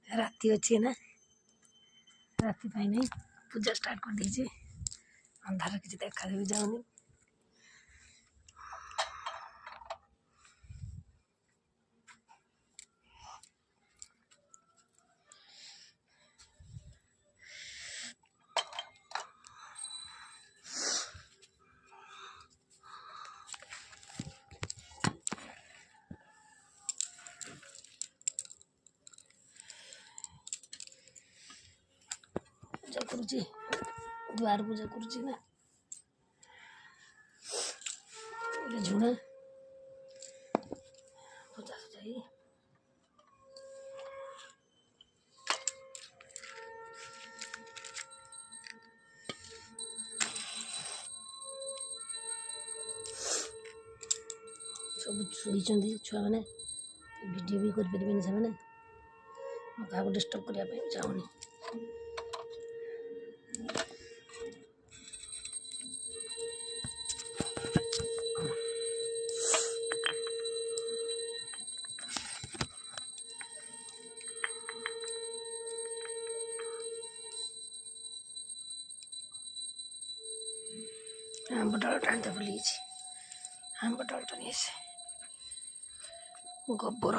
राति अच्छी ना राति नहीं पूजा स्टार्ट कर दीजिए अंधार किसी देखा भी जाऊनी पूजा करुची द्वार पूजा करुची ना झुणा पूजा सजाई सब शुई छुआ मैंने वीडियो भी कर पारे से क्या डिस्टर्ब करने चाहूनी आंब डाल टाणते भूली आंब डाल टाणी गोबर